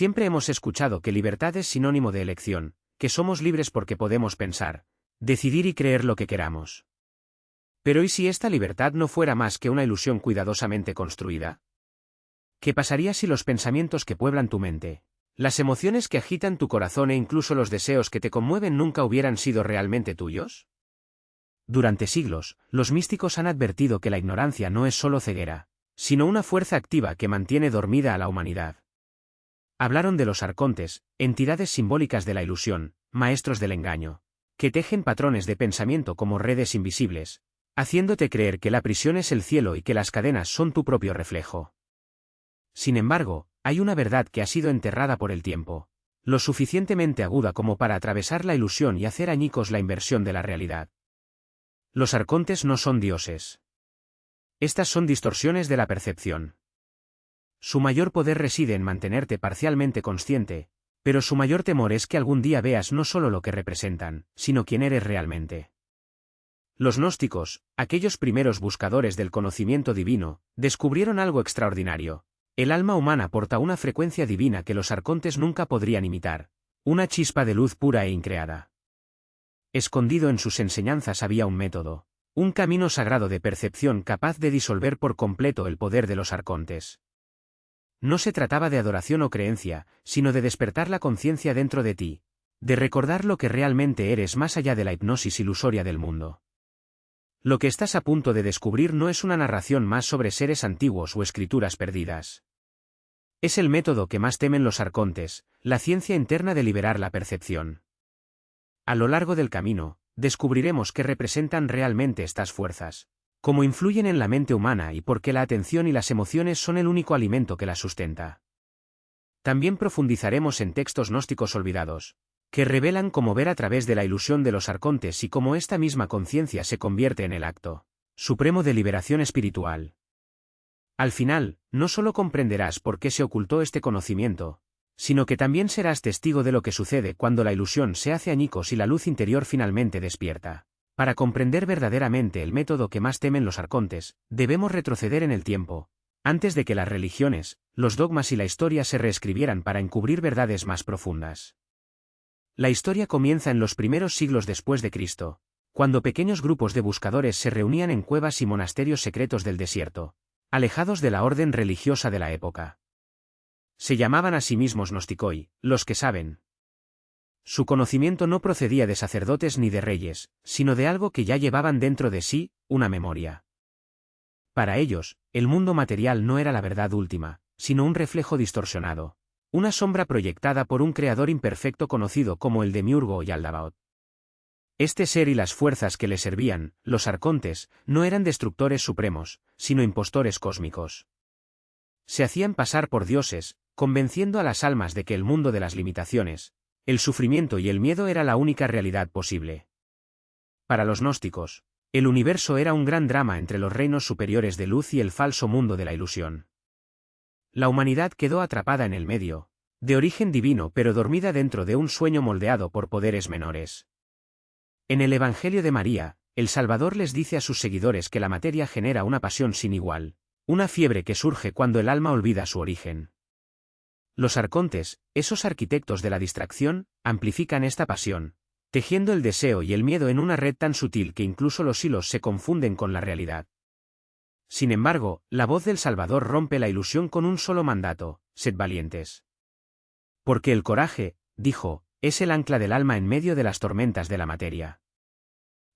Siempre hemos escuchado que libertad es sinónimo de elección, que somos libres porque podemos pensar, decidir y creer lo que queramos. Pero ¿y si esta libertad no fuera más que una ilusión cuidadosamente construida? ¿Qué pasaría si los pensamientos que pueblan tu mente, las emociones que agitan tu corazón e incluso los deseos que te conmueven nunca hubieran sido realmente tuyos? Durante siglos, los místicos han advertido que la ignorancia no es solo ceguera, sino una fuerza activa que mantiene dormida a la humanidad. Hablaron de los arcontes, entidades simbólicas de la ilusión, maestros del engaño, que tejen patrones de pensamiento como redes invisibles, haciéndote creer que la prisión es el cielo y que las cadenas son tu propio reflejo. Sin embargo, hay una verdad que ha sido enterrada por el tiempo, lo suficientemente aguda como para atravesar la ilusión y hacer añicos la inversión de la realidad. Los arcontes no son dioses. Estas son distorsiones de la percepción. Su mayor poder reside en mantenerte parcialmente consciente, pero su mayor temor es que algún día veas no solo lo que representan, sino quién eres realmente. Los gnósticos, aquellos primeros buscadores del conocimiento divino, descubrieron algo extraordinario. El alma humana porta una frecuencia divina que los arcontes nunca podrían imitar, una chispa de luz pura e increada. Escondido en sus enseñanzas había un método, un camino sagrado de percepción capaz de disolver por completo el poder de los arcontes. No se trataba de adoración o creencia, sino de despertar la conciencia dentro de ti, de recordar lo que realmente eres más allá de la hipnosis ilusoria del mundo. Lo que estás a punto de descubrir no es una narración más sobre seres antiguos o escrituras perdidas. Es el método que más temen los arcontes, la ciencia interna de liberar la percepción. A lo largo del camino, descubriremos qué representan realmente estas fuerzas, cómo influyen en la mente humana y por qué la atención y las emociones son el único alimento que las sustenta. También profundizaremos en textos gnósticos olvidados, que revelan cómo ver a través de la ilusión de los arcontes y cómo esta misma conciencia se convierte en el acto supremo de liberación espiritual. Al final, no solo comprenderás por qué se ocultó este conocimiento, sino que también serás testigo de lo que sucede cuando la ilusión se hace añicos y la luz interior finalmente despierta. Para comprender verdaderamente el método que más temen los arcontes, debemos retroceder en el tiempo, antes de que las religiones, los dogmas y la historia se reescribieran para encubrir verdades más profundas. La historia comienza en los primeros siglos después de Cristo, cuando pequeños grupos de buscadores se reunían en cuevas y monasterios secretos del desierto, alejados de la orden religiosa de la época. Se llamaban a sí mismos gnostikoi, los que saben. Su conocimiento no procedía de sacerdotes ni de reyes, sino de algo que ya llevaban dentro de sí, una memoria. Para ellos, el mundo material no era la verdad última, sino un reflejo distorsionado, una sombra proyectada por un creador imperfecto conocido como el Demiurgo o Yaldabaoth. Este ser y las fuerzas que le servían, los arcontes, no eran destructores supremos, sino impostores cósmicos. Se hacían pasar por dioses, convenciendo a las almas de que el mundo de las limitaciones, el sufrimiento y el miedo era la única realidad posible. Para los gnósticos, el universo era un gran drama entre los reinos superiores de luz y el falso mundo de la ilusión. La humanidad quedó atrapada en el medio, de origen divino pero dormida dentro de un sueño moldeado por poderes menores. En el Evangelio de María, el Salvador les dice a sus seguidores que la materia genera una pasión sin igual, una fiebre que surge cuando el alma olvida su origen. Los arcontes, esos arquitectos de la distracción, amplifican esta pasión, tejiendo el deseo y el miedo en una red tan sutil que incluso los hilos se confunden con la realidad. Sin embargo, la voz del Salvador rompe la ilusión con un solo mandato: sed valientes. Porque el coraje, dijo, es el ancla del alma en medio de las tormentas de la materia.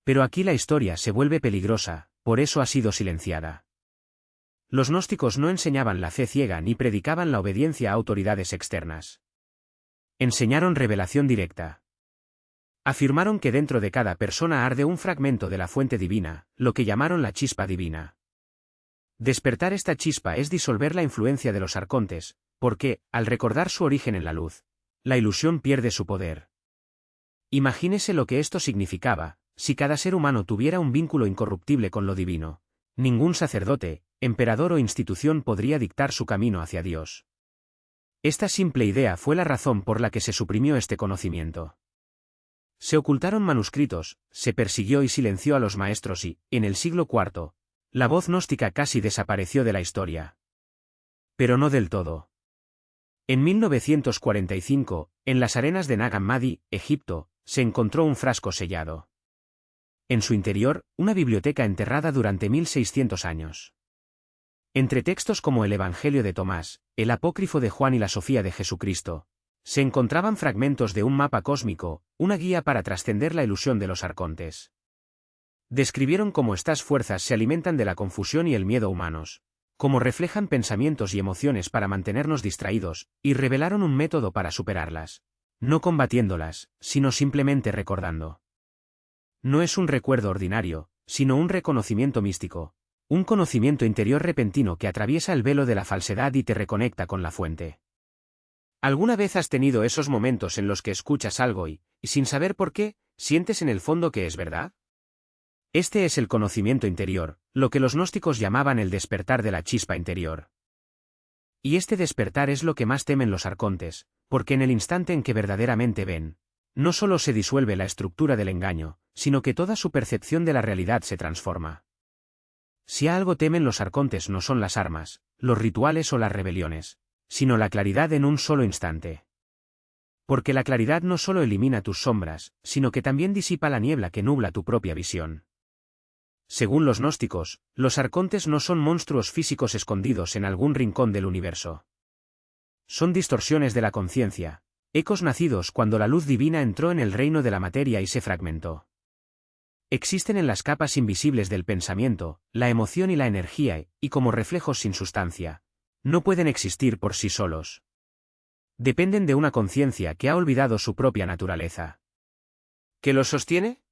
Pero aquí la historia se vuelve peligrosa, por eso ha sido silenciada. Los gnósticos no enseñaban la fe ciega ni predicaban la obediencia a autoridades externas. Enseñaron revelación directa. Afirmaron que dentro de cada persona arde un fragmento de la fuente divina, lo que llamaron la chispa divina. Despertar esta chispa es disolver la influencia de los arcontes, porque, al recordar su origen en la luz, la ilusión pierde su poder. Imagínese lo que esto significaba, si cada ser humano tuviera un vínculo incorruptible con lo divino. Ningún sacerdote, emperador o institución podría dictar su camino hacia Dios. Esta simple idea fue la razón por la que se suprimió este conocimiento. Se ocultaron manuscritos, se persiguió y silenció a los maestros y, en el siglo IV, la voz gnóstica casi desapareció de la historia. Pero no del todo. En 1945, en las arenas de Nag Hammadi, Egipto, se encontró un frasco sellado. En su interior, una biblioteca enterrada durante 1600 años. Entre textos como el Evangelio de Tomás, el Apócrifo de Juan y la Sofía de Jesucristo, se encontraban fragmentos de un mapa cósmico, una guía para trascender la ilusión de los arcontes. Describieron cómo estas fuerzas se alimentan de la confusión y el miedo humanos, cómo reflejan pensamientos y emociones para mantenernos distraídos, y revelaron un método para superarlas. No combatiéndolas, sino simplemente recordando. No es un recuerdo ordinario, sino un reconocimiento místico, un conocimiento interior repentino que atraviesa el velo de la falsedad y te reconecta con la fuente. ¿Alguna vez has tenido esos momentos en los que escuchas algo y, sin saber por qué, sientes en el fondo que es verdad? Este es el conocimiento interior, lo que los gnósticos llamaban el despertar de la chispa interior. Y este despertar es lo que más temen los arcontes, porque en el instante en que verdaderamente ven, no solo se disuelve la estructura del engaño, sino que toda su percepción de la realidad se transforma. Si a algo temen los arcontes no son las armas, los rituales o las rebeliones, sino la claridad en un solo instante. Porque la claridad no solo elimina tus sombras, sino que también disipa la niebla que nubla tu propia visión. Según los gnósticos, los arcontes no son monstruos físicos escondidos en algún rincón del universo. Son distorsiones de la conciencia, ecos nacidos cuando la luz divina entró en el reino de la materia y se fragmentó. Existen en las capas invisibles del pensamiento, la emoción y la energía, y como reflejos sin sustancia, no pueden existir por sí solos. Dependen de una conciencia que ha olvidado su propia naturaleza. ¿Qué los sostiene?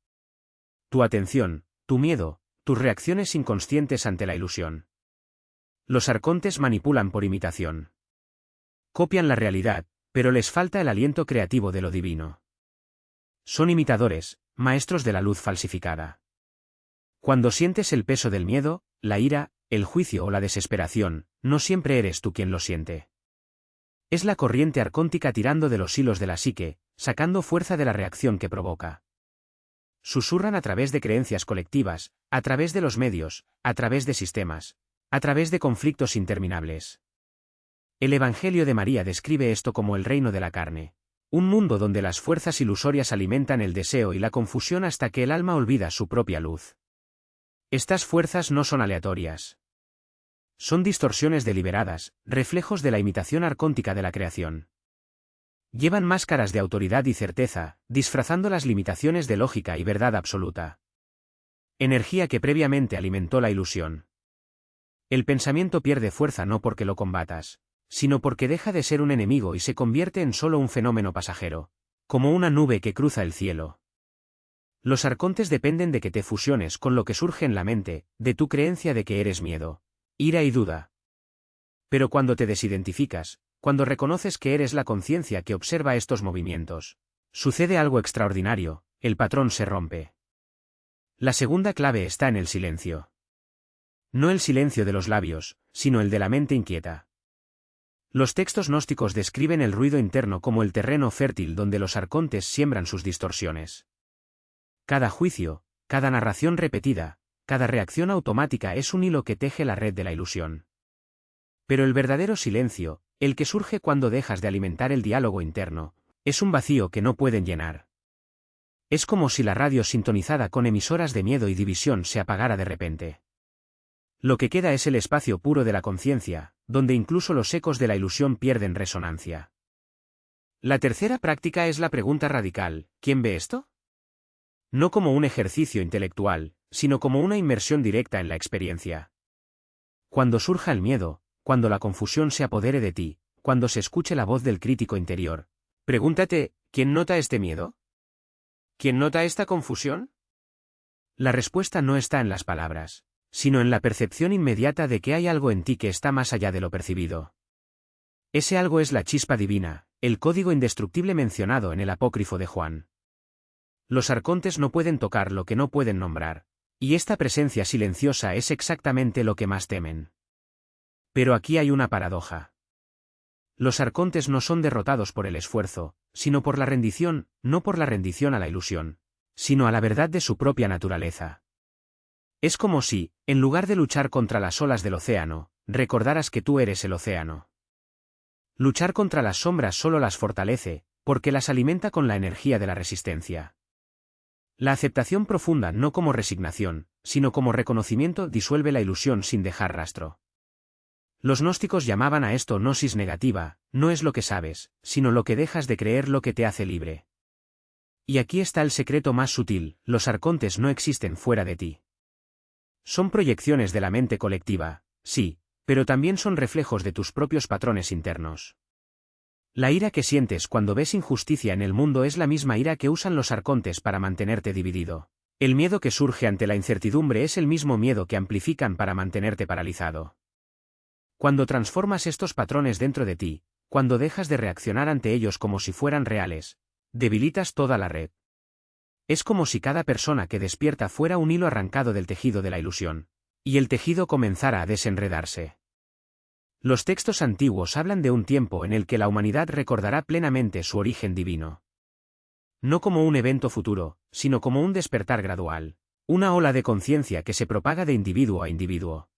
Tu atención, tu miedo, tus reacciones inconscientes ante la ilusión. Los arcontes manipulan por imitación. Copian la realidad, pero les falta el aliento creativo de lo divino. Son imitadores, maestros de la luz falsificada. Cuando sientes el peso del miedo, la ira, el juicio o la desesperación, no siempre eres tú quien lo siente. Es la corriente arcóntica tirando de los hilos de la psique, sacando fuerza de la reacción que provoca. Susurran a través de creencias colectivas, a través de los medios, a través de sistemas, a través de conflictos interminables. El Evangelio de María describe esto como el reino de la carne, un mundo donde las fuerzas ilusorias alimentan el deseo y la confusión hasta que el alma olvida su propia luz. Estas fuerzas no son aleatorias. Son distorsiones deliberadas, reflejos de la imitación arcóntica de la creación. Llevan máscaras de autoridad y certeza, disfrazando las limitaciones de lógica y verdad absoluta. Energía que previamente alimentó la ilusión. El pensamiento pierde fuerza no porque lo combatas, sino porque deja de ser un enemigo y se convierte en solo un fenómeno pasajero, como una nube que cruza el cielo. Los arcontes dependen de que te fusiones con lo que surge en la mente, de tu creencia de que eres miedo, ira y duda. Pero cuando te desidentificas, cuando reconoces que eres la conciencia que observa estos movimientos, sucede algo extraordinario, el patrón se rompe. La segunda clave está en el silencio. No el silencio de los labios, sino el de la mente inquieta. Los textos gnósticos describen el ruido interno como el terreno fértil donde los arcontes siembran sus distorsiones. Cada juicio, cada narración repetida, cada reacción automática es un hilo que teje la red de la ilusión. Pero el verdadero silencio, el que surge cuando dejas de alimentar el diálogo interno, es un vacío que no pueden llenar. Es como si la radio sintonizada con emisoras de miedo y división se apagara de repente. Lo que queda es el espacio puro de la conciencia, donde incluso los ecos de la ilusión pierden resonancia. La tercera práctica es la pregunta radical: ¿quién ve esto? No como un ejercicio intelectual, sino como una inmersión directa en la experiencia. Cuando surja el miedo, cuando la confusión se apodere de ti, cuando se escuche la voz del crítico interior, pregúntate, ¿quién nota este miedo? ¿Quién nota esta confusión? La respuesta no está en las palabras, sino en la percepción inmediata de que hay algo en ti que está más allá de lo percibido. Ese algo es la chispa divina, el código indestructible mencionado en el Apócrifo de Juan. Los arcontes no pueden tocar lo que no pueden nombrar, y esta presencia silenciosa es exactamente lo que más temen. Pero aquí hay una paradoja. Los arcontes no son derrotados por el esfuerzo, sino por la rendición, no por la rendición a la ilusión, sino a la verdad de su propia naturaleza. Es como si, en lugar de luchar contra las olas del océano, recordaras que tú eres el océano. Luchar contra las sombras solo las fortalece, porque las alimenta con la energía de la resistencia. La aceptación profunda no como resignación, sino como reconocimiento disuelve la ilusión sin dejar rastro. Los gnósticos llamaban a esto gnosis negativa, no es lo que sabes, sino lo que dejas de creer lo que te hace libre. Y aquí está el secreto más sutil, los arcontes no existen fuera de ti. Son proyecciones de la mente colectiva, sí, pero también son reflejos de tus propios patrones internos. La ira que sientes cuando ves injusticia en el mundo es la misma ira que usan los arcontes para mantenerte dividido. El miedo que surge ante la incertidumbre es el mismo miedo que amplifican para mantenerte paralizado. Cuando transformas estos patrones dentro de ti, cuando dejas de reaccionar ante ellos como si fueran reales, debilitas toda la red. Es como si cada persona que despierta fuera un hilo arrancado del tejido de la ilusión, y el tejido comenzara a desenredarse. Los textos antiguos hablan de un tiempo en el que la humanidad recordará plenamente su origen divino. No como un evento futuro, sino como un despertar gradual, una ola de conciencia que se propaga de individuo a individuo.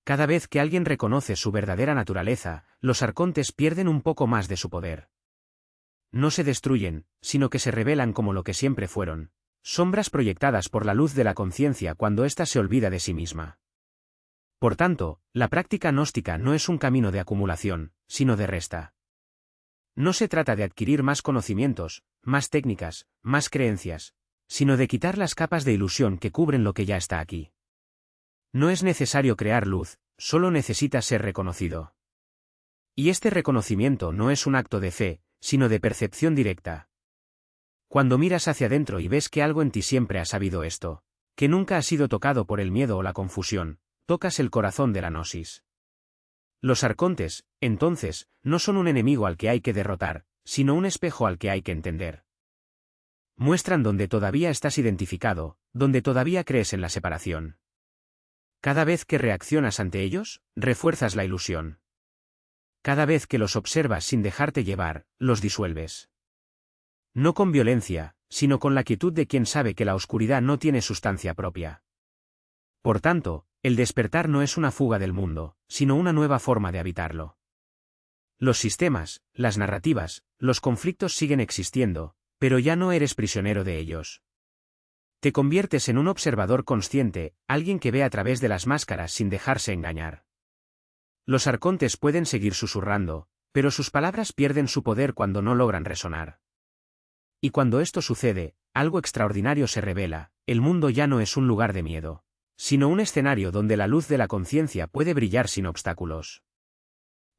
Cada vez que alguien reconoce su verdadera naturaleza, los arcontes pierden un poco más de su poder. No se destruyen, sino que se revelan como lo que siempre fueron, sombras proyectadas por la luz de la conciencia cuando ésta se olvida de sí misma. Por tanto, la práctica gnóstica no es un camino de acumulación, sino de resta. No se trata de adquirir más conocimientos, más técnicas, más creencias, sino de quitar las capas de ilusión que cubren lo que ya está aquí. No es necesario crear luz, solo necesita ser reconocido. Y este reconocimiento no es un acto de fe, sino de percepción directa. Cuando miras hacia adentro y ves que algo en ti siempre ha sabido esto, que nunca ha sido tocado por el miedo o la confusión, tocas el corazón de la gnosis. Los arcontes, entonces, no son un enemigo al que hay que derrotar, sino un espejo al que hay que entender. Muestran donde todavía estás identificado, donde todavía crees en la separación. Cada vez que reaccionas ante ellos, refuerzas la ilusión. Cada vez que los observas sin dejarte llevar, los disuelves. No con violencia, sino con la quietud de quien sabe que la oscuridad no tiene sustancia propia. Por tanto, el despertar no es una fuga del mundo, sino una nueva forma de habitarlo. Los sistemas, las narrativas, los conflictos siguen existiendo, pero ya no eres prisionero de ellos. Te conviertes en un observador consciente, alguien que ve a través de las máscaras sin dejarse engañar. Los arcontes pueden seguir susurrando, pero sus palabras pierden su poder cuando no logran resonar. Y cuando esto sucede, algo extraordinario se revela, el mundo ya no es un lugar de miedo, sino un escenario donde la luz de la conciencia puede brillar sin obstáculos.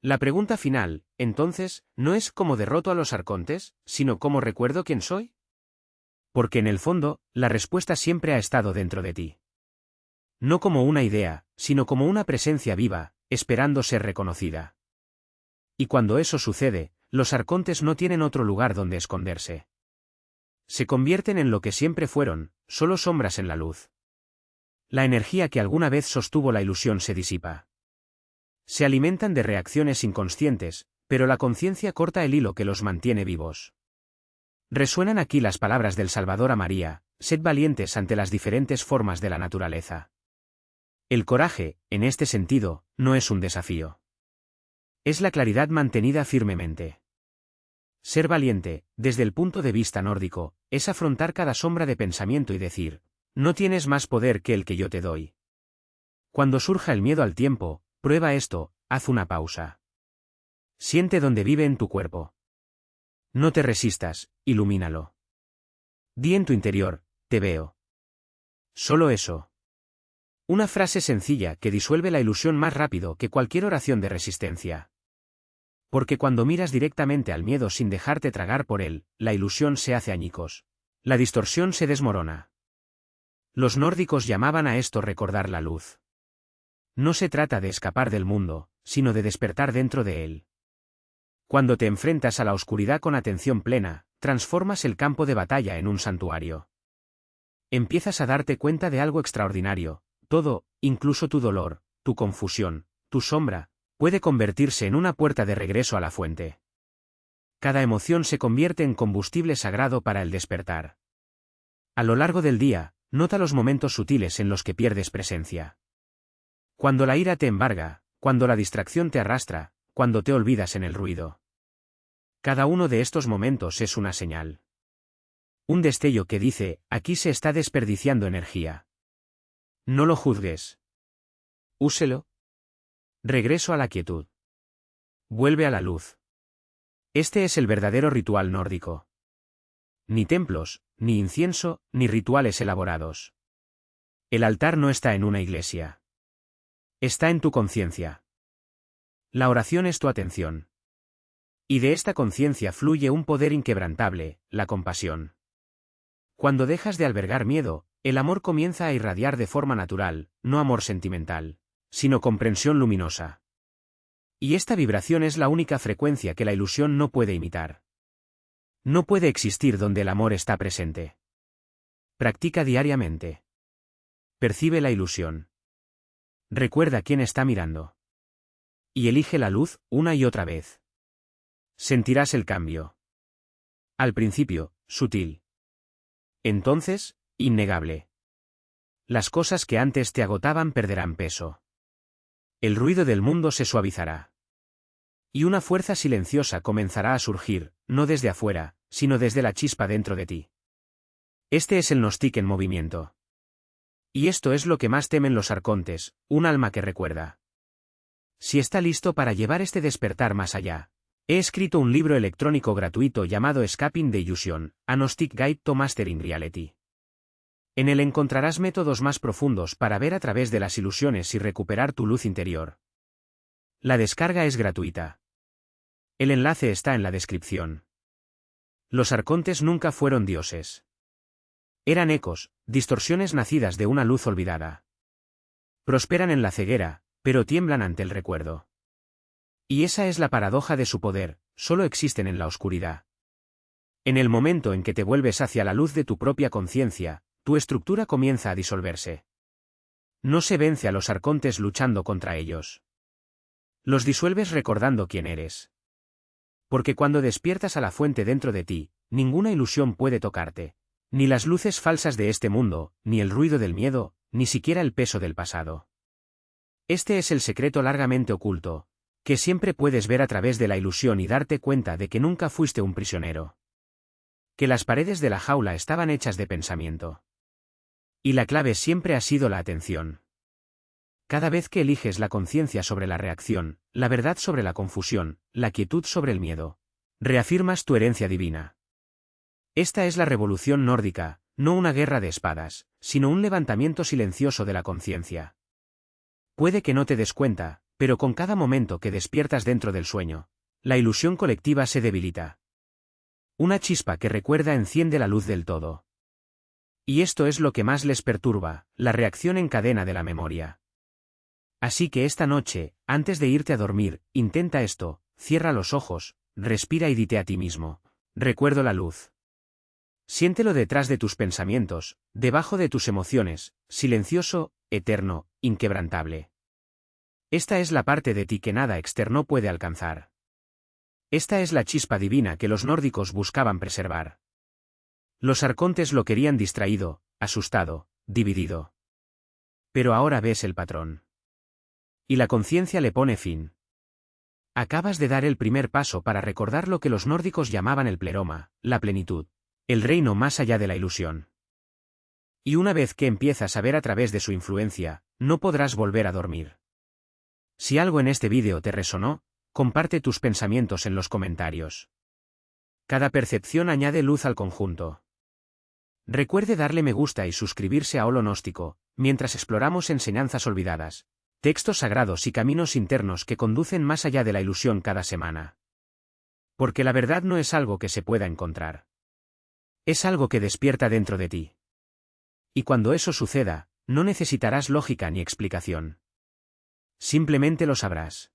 La pregunta final, entonces, no es ¿cómo derroto a los arcontes?, sino ¿cómo recuerdo quién soy? Porque en el fondo, la respuesta siempre ha estado dentro de ti. No como una idea, sino como una presencia viva, esperando ser reconocida. Y cuando eso sucede, los arcontes no tienen otro lugar donde esconderse. Se convierten en lo que siempre fueron, solo sombras en la luz. La energía que alguna vez sostuvo la ilusión se disipa. Se alimentan de reacciones inconscientes, pero la conciencia corta el hilo que los mantiene vivos. Resuenan aquí las palabras del Salvador a María: sed valientes ante las diferentes formas de la naturaleza. El coraje, en este sentido, no es un desafío. Es la claridad mantenida firmemente. Ser valiente, desde el punto de vista nórdico, es afrontar cada sombra de pensamiento y decir: no tienes más poder que el que yo te doy. Cuando surja el miedo al tiempo, prueba esto, haz una pausa. Siente dónde vive en tu cuerpo. No te resistas, ilumínalo. Di en tu interior: te veo. Solo eso. Una frase sencilla que disuelve la ilusión más rápido que cualquier oración de resistencia. Porque cuando miras directamente al miedo sin dejarte tragar por él, la ilusión se hace añicos. La distorsión se desmorona. Los nórdicos llamaban a esto recordar la luz. No se trata de escapar del mundo, sino de despertar dentro de él. Cuando te enfrentas a la oscuridad con atención plena, transformas el campo de batalla en un santuario. Empiezas a darte cuenta de algo extraordinario: todo, incluso tu dolor, tu confusión, tu sombra, puede convertirse en una puerta de regreso a la fuente. Cada emoción se convierte en combustible sagrado para el despertar. A lo largo del día, nota los momentos sutiles en los que pierdes presencia. Cuando la ira te embarga, cuando la distracción te arrastra, cuando te olvidas en el ruido. Cada uno de estos momentos es una señal. Un destello que dice, aquí se está desperdiciando energía. No lo juzgues. Úselo. Regreso a la quietud. Vuelve a la luz. Este es el verdadero ritual nórdico. Ni templos, ni incienso, ni rituales elaborados. El altar no está en una iglesia. Está en tu conciencia. La oración es tu atención. Y de esta conciencia fluye un poder inquebrantable, la compasión. Cuando dejas de albergar miedo, el amor comienza a irradiar de forma natural, no amor sentimental, sino comprensión luminosa. Y esta vibración es la única frecuencia que la ilusión no puede imitar. No puede existir donde el amor está presente. Practica diariamente. Percibe la ilusión. Recuerda quién está mirando. Y elige la luz, una y otra vez. Sentirás el cambio. Al principio, sutil. Entonces, innegable. Las cosas que antes te agotaban perderán peso. El ruido del mundo se suavizará. Y una fuerza silenciosa comenzará a surgir, no desde afuera, sino desde la chispa dentro de ti. Este es el Gnostic en movimiento. Y esto es lo que más temen los arcontes, un alma que recuerda. Si está listo para llevar este despertar más allá, he escrito un libro electrónico gratuito llamado Escaping the Illusion, a Gnostic Guide to Mastering Reality. En él encontrarás métodos más profundos para ver a través de las ilusiones y recuperar tu luz interior. La descarga es gratuita. El enlace está en la descripción. Los arcontes nunca fueron dioses. Eran ecos, distorsiones nacidas de una luz olvidada. Prosperan en la ceguera, pero tiemblan ante el recuerdo. Y esa es la paradoja de su poder, solo existen en la oscuridad. En el momento en que te vuelves hacia la luz de tu propia conciencia, tu estructura comienza a disolverse. No se vence a los arcontes luchando contra ellos. Los disuelves recordando quién eres. Porque cuando despiertas a la fuente dentro de ti, ninguna ilusión puede tocarte. Ni las luces falsas de este mundo, ni el ruido del miedo, ni siquiera el peso del pasado. Este es el secreto largamente oculto, que siempre puedes ver a través de la ilusión y darte cuenta de que nunca fuiste un prisionero. Que las paredes de la jaula estaban hechas de pensamiento. Y la clave siempre ha sido la atención. Cada vez que eliges la conciencia sobre la reacción, la verdad sobre la confusión, la quietud sobre el miedo, reafirmas tu herencia divina. Esta es la revolución nórdica, no una guerra de espadas, sino un levantamiento silencioso de la conciencia. Puede que no te des cuenta, pero con cada momento que despiertas dentro del sueño, la ilusión colectiva se debilita. Una chispa que recuerda enciende la luz del todo. Y esto es lo que más les perturba, la reacción en cadena de la memoria. Así que esta noche, antes de irte a dormir, intenta esto, cierra los ojos, respira y dite a ti mismo, recuerdo la luz. Siéntelo detrás de tus pensamientos, debajo de tus emociones, silencioso, eterno, inquebrantable. Esta es la parte de ti que nada externo puede alcanzar. Esta es la chispa divina que los nórdicos buscaban preservar. Los arcontes lo querían distraído, asustado, dividido. Pero ahora ves el patrón. Y la conciencia le pone fin. Acabas de dar el primer paso para recordar lo que los nórdicos llamaban el pleroma, la plenitud. El reino más allá de la ilusión. Y una vez que empiezas a ver a través de su influencia, no podrás volver a dormir. Si algo en este vídeo te resonó, comparte tus pensamientos en los comentarios. Cada percepción añade luz al conjunto. Recuerde darle me gusta y suscribirse a Holo Gnóstico, mientras exploramos enseñanzas olvidadas, textos sagrados y caminos internos que conducen más allá de la ilusión cada semana. Porque la verdad no es algo que se pueda encontrar. Es algo que despierta dentro de ti. Y cuando eso suceda, no necesitarás lógica ni explicación. Simplemente lo sabrás.